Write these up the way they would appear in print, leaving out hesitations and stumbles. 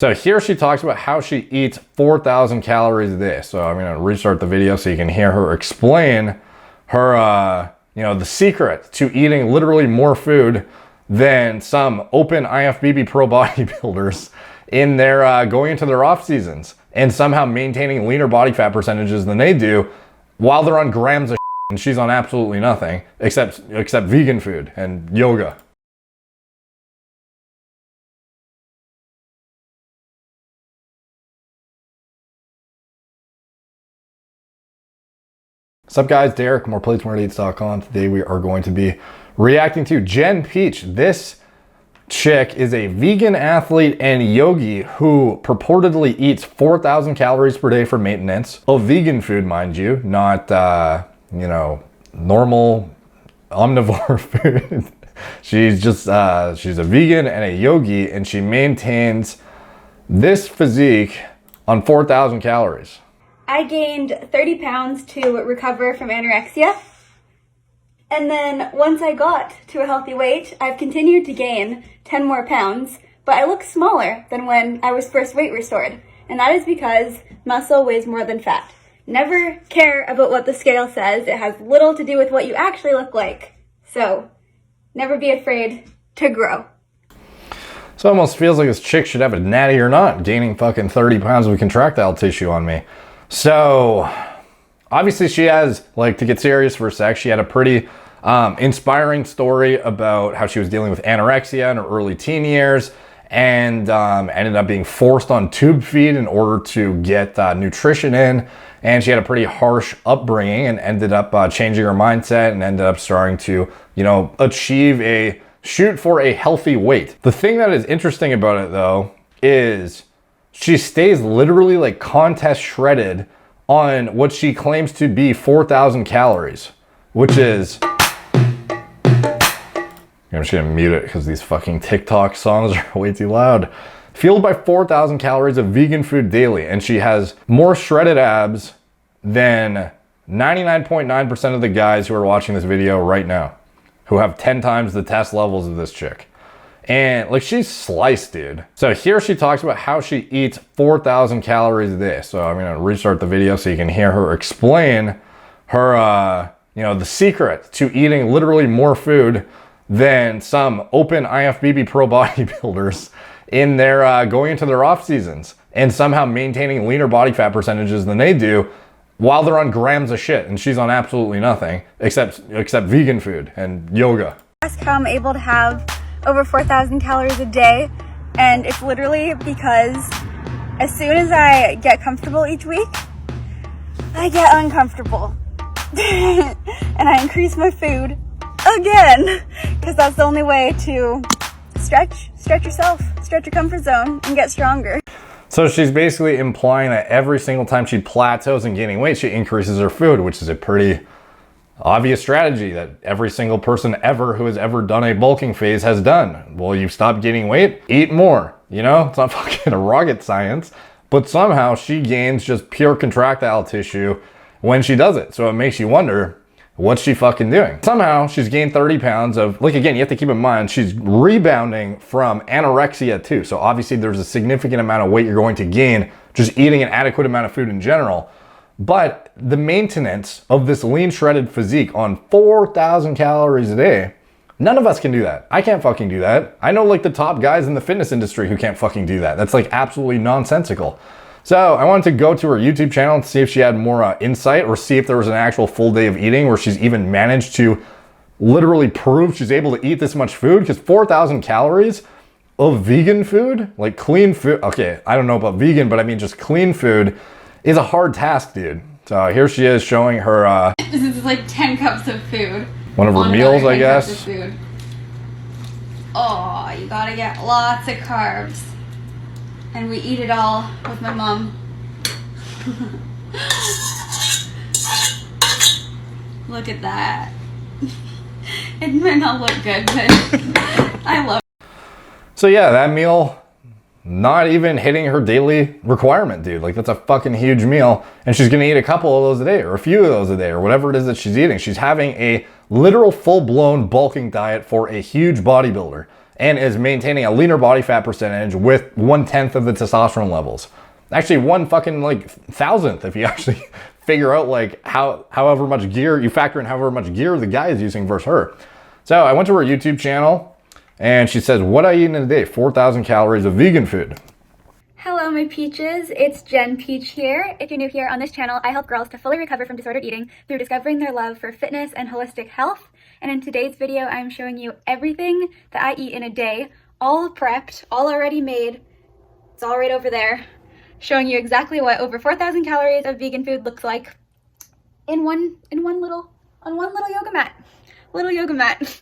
So here she talks about how she eats 4,000 calories a day. So I'm going to restart the video so you can hear her explain her, the secret to eating literally more food than some open IFBB pro bodybuilders in their going into their off seasons and somehow maintaining leaner body fat percentages than they do while they're on grams of shit, and she's on absolutely nothing except vegan food and yoga. What's up guys, Derek, moreplates.com. Today we are going to be reacting to Jen Peach. This chick is a vegan athlete and yogi who purportedly eats 4,000 calories per day for maintenance of vegan food, mind you, not, normal omnivore food. She's a vegan and a yogi, and she maintains this physique on 4,000 calories. I gained 30 pounds to recover from anorexia. And then once I got to a healthy weight, I've continued to gain 10 more pounds, but I look smaller than when I was first weight restored. And that is because muscle weighs more than fat. Never care about what the scale says. It has little to do with what you actually look like. So never be afraid to grow. So it almost feels like this chick should have a natty or not, gaining fucking 30 pounds of contractile tissue on me. So obviously she has, to get serious for a sec, she had a pretty inspiring story about how she was dealing with anorexia in her early teen years and ended up being forced on tube feed in order to get nutrition in. And she had a pretty harsh upbringing and ended up changing her mindset and ended up starting to, shoot for a healthy weight. The thing that is interesting about it though is she stays literally contest shredded on what she claims to be 4,000 calories, which is, I'm just gonna mute it because these fucking TikTok songs are way too loud. Fueled by 4,000 calories of vegan food daily, and she has more shredded abs than 99.9% of the guys who are watching this video right now, who have 10 times the test levels of this chick. And she's sliced, dude. So here she talks about how she eats 4,000 calories a day. So I'm gonna restart the video so you can hear her explain her, the secret to eating literally more food than some open IFBB pro bodybuilders in their going into their off seasons and somehow maintaining leaner body fat percentages than they do while they're on grams of shit, and she's on absolutely nothing except vegan food and yoga. Ask how I'm able to have over 4,000 calories a day, and it's literally because as soon as I get comfortable each week, I get uncomfortable. And I increase my food again, because that's the only way to stretch yourself, stretch your comfort zone, and get stronger. So she's basically implying that every single time she plateaus in gaining weight, she increases her food, which is a pretty obvious strategy that every single person ever who has ever done a bulking phase has done. Well, you stop gaining weight, eat more. It's not fucking rocket science, but somehow she gains just pure contractile tissue when she does it. So it makes you wonder, what's she fucking doing? Somehow she's gained 30 pounds of, again, you have to keep in mind, she's rebounding from anorexia too. So obviously there's a significant amount of weight you're going to gain just eating an adequate amount of food in general. But the maintenance of this lean shredded physique on 4,000 calories a day, none of us can do that. I can't fucking do that. I know the top guys in the fitness industry who can't fucking do that. That's absolutely nonsensical. So I wanted to go to her YouTube channel and see if she had more insight, or see if there was an actual full day of eating where she's even managed to literally prove she's able to eat this much food, because 4,000 calories of vegan food, clean food. Okay, I don't know about vegan, but I mean just clean food is a hard task, dude. So here she is showing her This is 10 cups of food. One of her meals, I guess. Food. Oh, you gotta get lots of carbs. And we eat it all with my mom. Look at that. It might not look good, but I love it. So yeah, that meal, not even hitting her daily requirement, dude. That's a fucking huge meal, and she's gonna eat a couple of those a day, or a few of those a day, or whatever it is that she's eating. She's having a literal full-blown bulking diet for a huge bodybuilder. and is maintaining a leaner body fat percentage with 1/10 of the testosterone levels. Actually, one fucking like thousandth if you actually figure out like however much gear you factor in, however much gear the guy is using versus her. So I went to her YouTube channel and she says, what I eat in a day, 4,000 calories of vegan food. Hello, my peaches. It's Jen Peach here. If you're new here on this channel, I help girls to fully recover from disordered eating through discovering their love for fitness and holistic health. And in today's video, I'm showing you everything that I eat in a day, all prepped, all already made. It's all right over there. Showing you exactly what over 4,000 calories of vegan food looks like on one little yoga mat. Little yoga mat.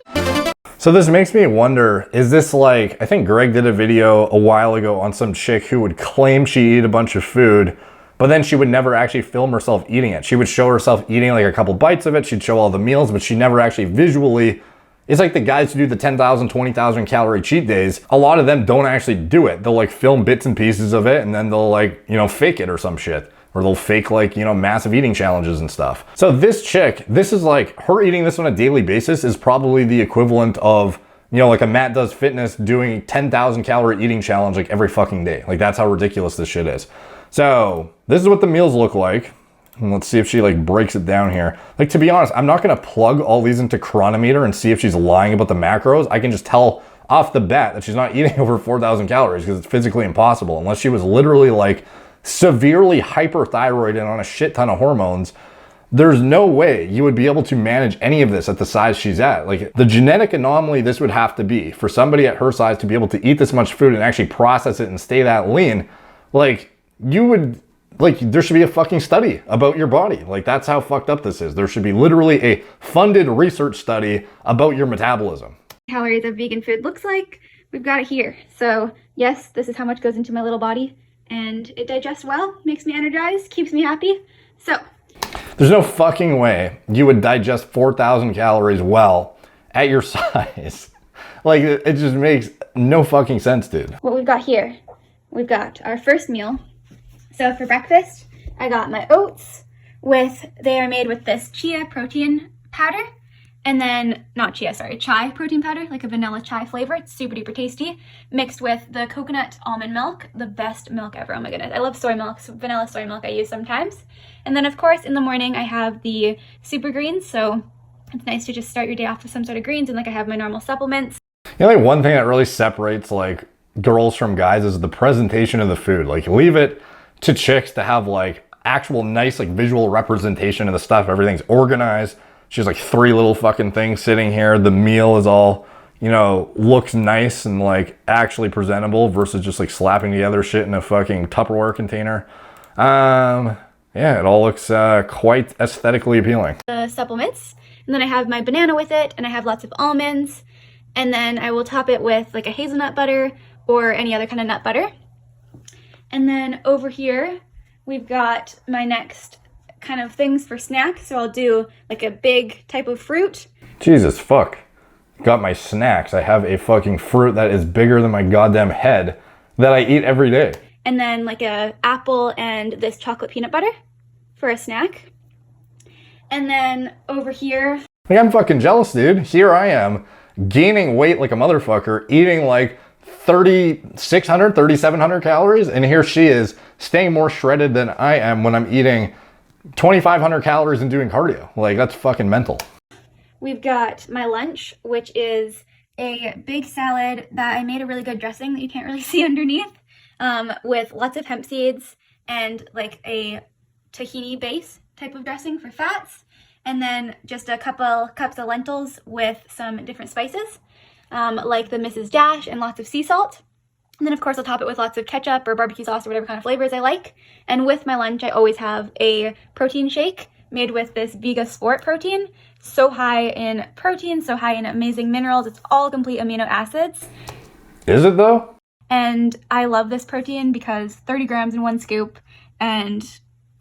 So this makes me wonder, is this like, I think Greg did a video a while ago on some chick who would claim she ate a bunch of food, but then she would never actually film herself eating it. She would show herself eating like a couple bites of it. She'd show all the meals, but she never actually visually. It's like the guys who do the 10,000, 20,000 calorie cheat days. A lot of them don't actually do it. They'll like film bits and pieces of it and then they'll like, you know, fake it or some shit. Or they'll fake like, you know, massive eating challenges and stuff. So this chick, this is like, her eating this on a daily basis is probably the equivalent of, you know, like a Matt Does Fitness doing 10,000 calorie eating challenge like every fucking day. Like that's how ridiculous this shit is. So this is what the meals look like. And let's see if she like breaks it down here. Like, to be honest, I'm not gonna plug all these into Chronometer and see if she's lying about the macros. I can just tell off the bat that she's not eating over 4,000 calories because it's physically impossible unless she was literally like severely hyperthyroid and on a shit ton of hormones. There's no way you would be able to manage any of this at the size she's at. Like the genetic anomaly this would have to be for somebody at her size to be able to eat this much food and actually process it and stay that lean. Like you would, like there should be a fucking study about your body. Like that's how fucked up this is. There should be literally a funded research study about your metabolism. Calories of vegan food looks like. We've got it here. So yes, this is how much goes into my little body. And it digests well, makes me energized, keeps me happy. So there's no fucking way you would digest 4,000 calories well at your size. Like it just makes no fucking sense, dude. What we've got here, we've got our first meal. So for breakfast, I got my oats they are made with this chia protein powder. And then, chai protein powder, like a vanilla chai flavor. It's super duper tasty. Mixed with the coconut almond milk, the best milk ever. Oh my goodness. I love soy milk, vanilla soy milk I use sometimes. And then of course, in the morning, I have the super greens. So it's nice to just start your day off with some sort of greens. And like I have my normal supplements. You know, like one thing that really separates like girls from guys is the presentation of the food. Like leave it to chicks to have like actual nice like visual representation of the stuff. Everything's organized. She has like 3 little fucking things sitting here. The meal is all, you know, looks nice and like actually presentable versus just like slapping together shit in a fucking Tupperware container. Yeah, it all looks quite aesthetically appealing. The supplements, and then I have my banana with it, and I have lots of almonds, and then I will top it with like a hazelnut butter or any other kind of nut butter. And then over here, we've got my next kind of things for snacks. So I'll do like a big type of fruit. Jesus fuck. Got my snacks. I have a fucking fruit that is bigger than my goddamn head that I eat every day. And then like a apple and this chocolate peanut butter for a snack. And then over here. Like, I'm fucking jealous, dude. Here I am gaining weight like a motherfucker, eating like 3,600, 3,700 calories. And here she is staying more shredded than I am when I'm eating 2,500 calories and doing cardio. Like that's fucking mental. We've got my lunch, which is a big salad that I made a really good dressing that you can't really see underneath, with lots of hemp seeds and like a tahini base type of dressing for fats. And then just a couple cups of lentils with some different spices, like the Mrs. Dash and lots of sea salt. And then of course I'll top it with lots of ketchup or barbecue sauce or whatever kind of flavors I like. And with my lunch, I always have a protein shake made with this Vega Sport protein. So high in protein, so high in amazing minerals. It's all complete amino acids. Is it though? And I love this protein because 30 grams in one scoop, and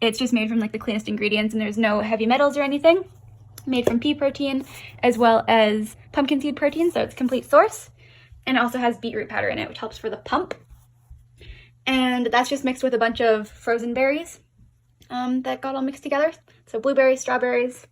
it's just made from like the cleanest ingredients, and there's no heavy metals or anything. Made from pea protein as well as pumpkin seed protein, so it's complete source. And it also has beetroot powder in it, which helps for the pump. And that's just mixed with a bunch of frozen berries that got all mixed together. So blueberries, strawberries,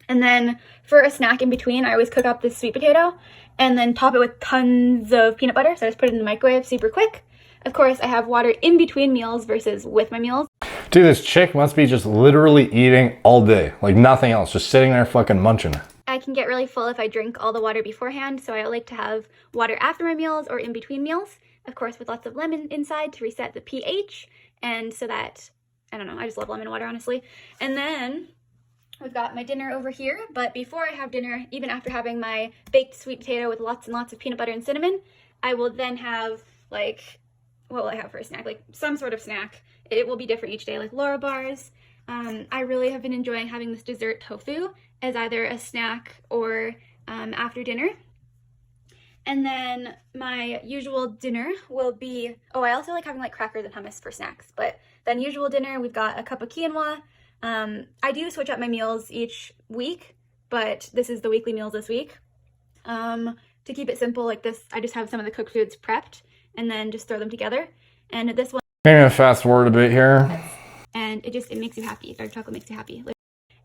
And then for a snack in between, I always cook up this sweet potato and then top it with tons of peanut butter. So I just put it in the microwave super quick. Of course, I have water in between meals versus with my meals. Dude, this chick must be just literally eating all day. Like nothing else, just sitting there fucking munching. I can get really full if I drink all the water beforehand, so I like to have water after my meals or in between meals. Of course, with lots of lemon inside to reset the pH, and so that, I don't know, I just love lemon water, honestly. And then we've got my dinner over here, but before I have dinner, even after having my baked sweet potato with lots and lots of peanut butter and cinnamon, I will then have, like, what will I have for a snack? Like, some sort of snack. It will be different each day, like Laura bars. I really have been enjoying having this dessert tofu as either a snack or after dinner. And then my usual dinner will be, oh, I also like having like crackers and hummus for snacks. But then usual dinner, we've got a cup of quinoa. I do switch up my meals each week, but this is the weekly meals this week. To keep it simple like this, I just have some of the cooked foods prepped and then just throw them together. And this one, I'm gonna fast forward a bit here. And it makes you happy. Dark chocolate makes you happy. Like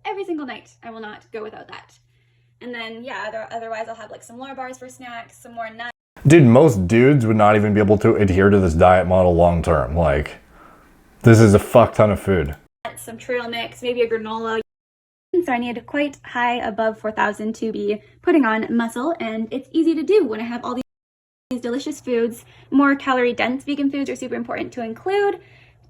every single night, I will not go without that. And then, yeah, otherwise I'll have like some Laura bars for snacks, some more nuts. Dude, most dudes would not even be able to adhere to this diet model long term. Like, this is a fuck ton of food. Some trail mix, maybe a granola. So I need quite high above 4,000 to be putting on muscle, and it's easy to do when I have all these delicious foods. More calorie dense vegan foods are super important to include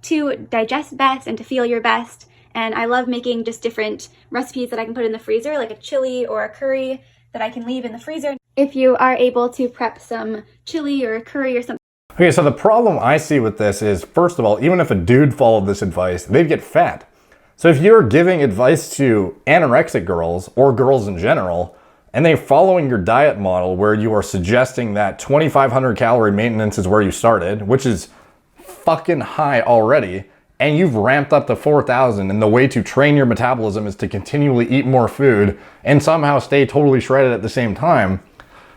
to digest best and to feel your best. And I love making just different recipes that I can put in the freezer, like a chili or a curry that I can leave in the freezer. If you are able to prep some chili or a curry or something. Okay, so the problem I see with this is, first of all, even if a dude followed this advice, they'd get fat. So if you're giving advice to anorexic girls or girls in general, and they're following your diet model where you are suggesting that 2,500 calorie maintenance is where you started, which is fucking high already, and you've ramped up to 4,000, and the way to train your metabolism is to continually eat more food and somehow stay totally shredded at the same time,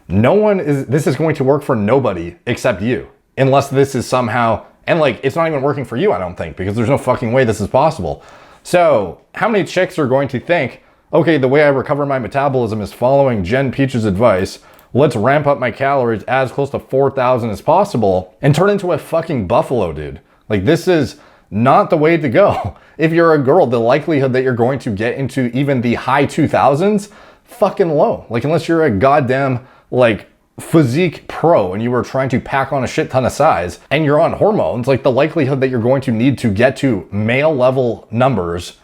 this is going to work for nobody except you. Unless this is somehow, and like, it's not even working for you, I don't think, because there's no fucking way this is possible. So how many chicks are going to think, okay, the way I recover my metabolism is following Jen Peach's advice, let's ramp up my calories as close to 4,000 as possible and turn into a fucking buffalo, dude. Like, this is not the way to go. If you're a girl, the likelihood that you're going to get into even the high 2,000s, fucking low. Like, unless you're a goddamn, like, physique pro and you were trying to pack on a shit ton of size and you're on hormones, like, the likelihood that you're going to need to get to male level numbers,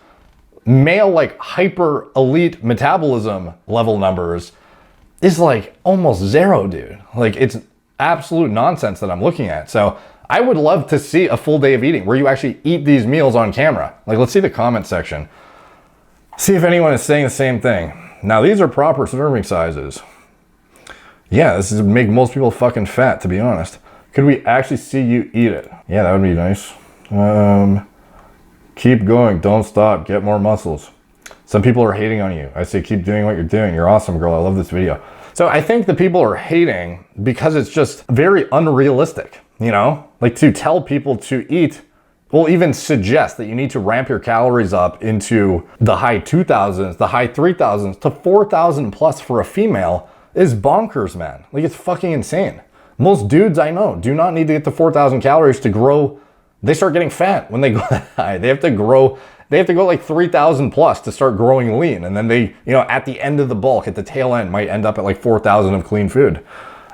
male, like, hyper elite metabolism level numbers, is like almost zero, dude. Like, it's absolute nonsense that I'm looking at. So I would love to see a full day of eating where you actually eat these meals on camera. Like, let's see the comment section. See if anyone is saying the same thing. Now, these are proper serving sizes. Yeah, this is to make most people fucking fat, to be honest. Could we actually see you eat it? Yeah, that would be nice. Keep going, don't stop, get more muscles. Some people are hating on you. I say keep doing what you're doing. You're awesome, girl. I love this video. So I think the people are hating because it's just very unrealistic, you know? Like, to tell people to eat, well, even suggest that you need to ramp your calories up into the high 2,000s, the high 3,000s to 4,000 plus for a female is bonkers, man. Like, it's fucking insane. Most dudes I know do not need to get to 4,000 calories to grow. They start getting fat when they go that high. They have to go like 3,000 plus to start growing lean. And then they, you know, at the end of the bulk, at the tail end, might end up at like 4,000 of clean food.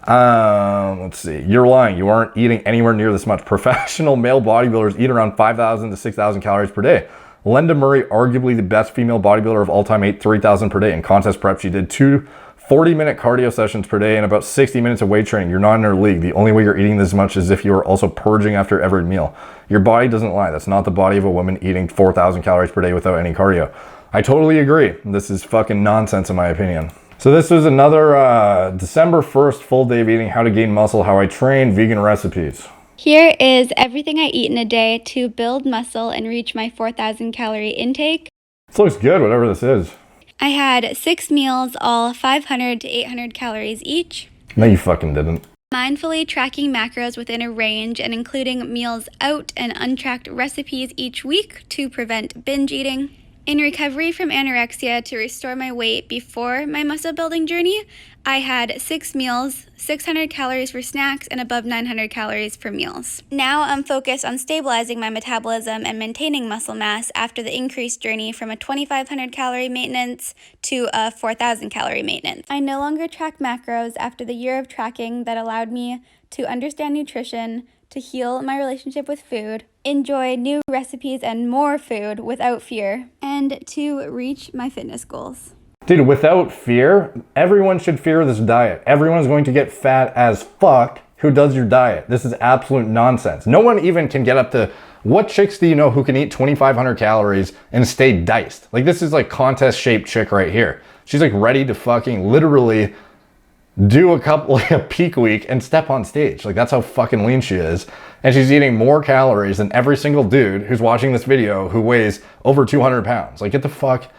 Let's see. You're lying. You aren't eating anywhere near this much. Professional male bodybuilders eat around 5,000 to 6,000 calories per day. Linda Murray, arguably the best female bodybuilder of all time, ate 3,000 per day. In contest prep, she did 2 40-minute cardio sessions per day and about 60 minutes of weight training. You're not in her league. The only way you're eating this much is if you are also purging after every meal. Your body doesn't lie. That's not the body of a woman eating 4,000 calories per day without any cardio. I totally agree. This is fucking nonsense in my opinion. So this was another December 1st full day of eating, how to gain muscle, how I train, vegan recipes. Here is everything I eat in a day to build muscle and reach my 4,000 calorie intake. This looks good, whatever this is. I had 6 meals, all 500 to 800 calories each. No, you fucking didn't. Mindfully tracking macros within a range and including meals out and untracked recipes each week to prevent binge eating. In recovery from anorexia to restore my weight before my muscle building journey, I had 6 meals, 600 calories for snacks, and above 900 calories for meals. Now I'm focused on stabilizing my metabolism and maintaining muscle mass after the increased journey from a 2,500 calorie maintenance to a 4,000 calorie maintenance. I no longer track macros after the year of tracking that allowed me to understand nutrition, to heal my relationship with food, enjoy new recipes and more food without fear, and to reach my fitness goals. Dude, without fear, everyone should fear this diet. Everyone's going to get fat as fuck who does your diet. This is absolute nonsense. No one even can get up to, what chicks do you know who can eat 2,500 calories and stay diced? Like, this is like contest-shaped chick right here. She's like ready to fucking literally do a peak week and step on stage. Like, that's how fucking lean she is. And she's eating more calories than every single dude who's watching this video who weighs over 200 pounds. Like, get the fuck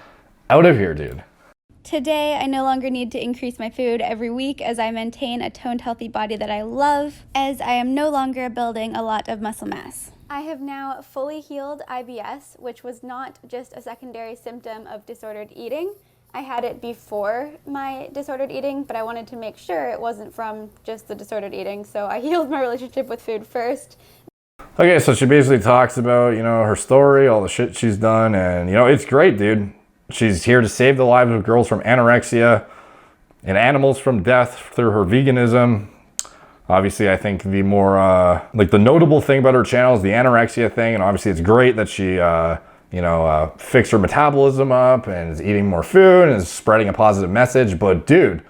out of here, dude. Today, I no longer need to increase my food every week as I maintain a toned, healthy body that I love, as I am no longer building a lot of muscle mass. I have now fully healed IBS, which was not just a secondary symptom of disordered eating. I had it before my disordered eating, but I wanted to make sure it wasn't from just the disordered eating, so I healed my relationship with food first. Okay, so she basically talks about, her story, all the shit she's done, and, it's great, dude. She's here to save the lives of girls from anorexia and animals from death through her veganism. Obviously, I think the more, the notable thing about her channel is the anorexia thing, and obviously it's great that she, fixed her metabolism up and is eating more food and is spreading a positive message. But dude,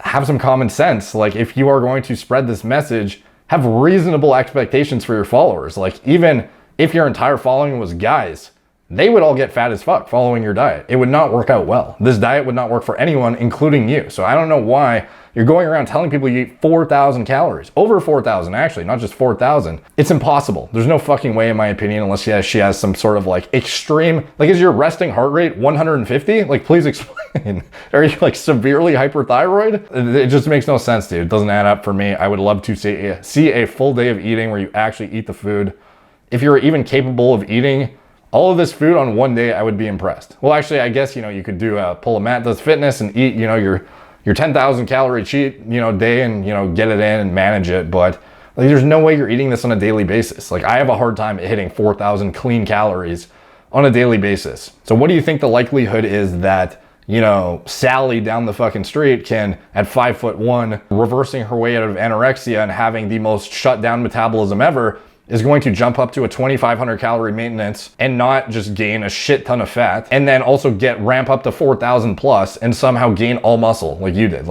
have some common sense. Like, if you are going to spread this message, have reasonable expectations for your followers. Like, even if your entire following was guys, they would all get fat as fuck following your diet. It would not work out well. This diet would not work for anyone, including you. So I don't know why you're going around telling people you eat 4,000 calories. Over 4,000, actually, not just 4,000. It's impossible. There's no fucking way, in my opinion, unless she has some sort of extreme, is your resting heart rate 150? Please explain. Are you severely hyperthyroid? It just makes no sense, dude. It doesn't add up for me. I would love to see a full day of eating where you actually eat the food. If you're even capable of eating all of this food on one day, I would be impressed. Well, actually, I guess, you could do pull a Matt Does Fitness and eat, your 10,000 calorie cheat, day and, get it in and manage it. But there's no way you're eating this on a daily basis. I have a hard time hitting 4,000 clean calories on a daily basis. So what do you think the likelihood is that, Sally down the fucking street can, at 5'1", reversing her way out of anorexia and having the most shut down metabolism ever, is going to jump up to a 2,500 calorie maintenance and not just gain a shit ton of fat, and then also ramp up to 4,000 plus and somehow gain all muscle like you did.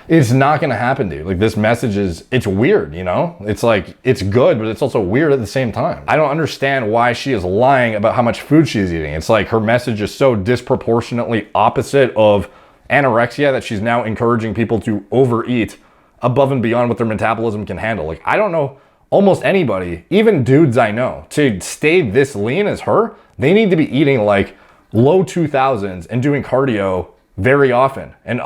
It's not gonna happen, dude. This message it's weird, It's it's good, but it's also weird at the same time. I don't understand why she is lying about how much food she's eating. It's her message is so disproportionately opposite of anorexia that she's now encouraging people to overeat above and beyond what their metabolism can handle. I don't know almost anybody, even dudes I know, to stay this lean as her, they need to be eating low 2,000s and doing cardio very often and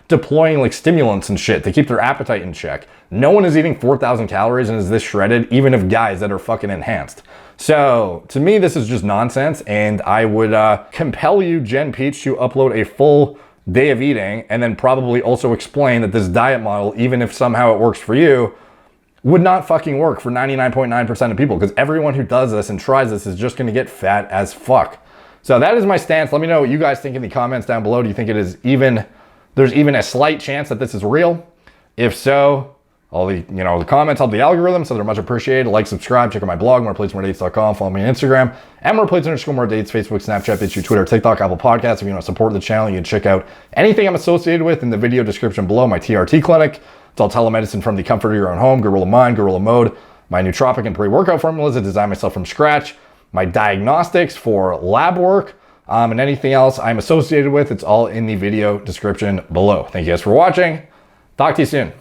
deploying stimulants and shit to keep their appetite in check. No one is eating 4,000 calories and is this shredded, even if guys that are fucking enhanced. So to me, this is just nonsense, and I would compel you, Jen Peach, to upload a full day of eating and then probably also explain that this diet model, even if somehow it works for you, would not fucking work for 99.9% of people, because everyone who does this and tries this is just going to get fat as fuck. So that is my stance. Let me know what you guys think in the comments down below. Do you think there's even a slight chance that this is real? If so, all the comments help the algorithm, so they're much appreciated. Like, subscribe, check out my blog, moreplates.com, follow me on Instagram, and moreplates_moredates, Facebook, Snapchat, YouTube, Twitter, TikTok, Apple Podcasts. If you want to support the channel, you can check out anything I'm associated with in the video description below. My TRT clinic. It's all telemedicine from the comfort of your own home. Gorilla Mind, Gorilla Mode. My nootropic and pre-workout formulas I designed myself from scratch. My diagnostics for lab work, and anything else I'm associated with. It's all in the video description below. Thank you guys for watching. Talk to you soon.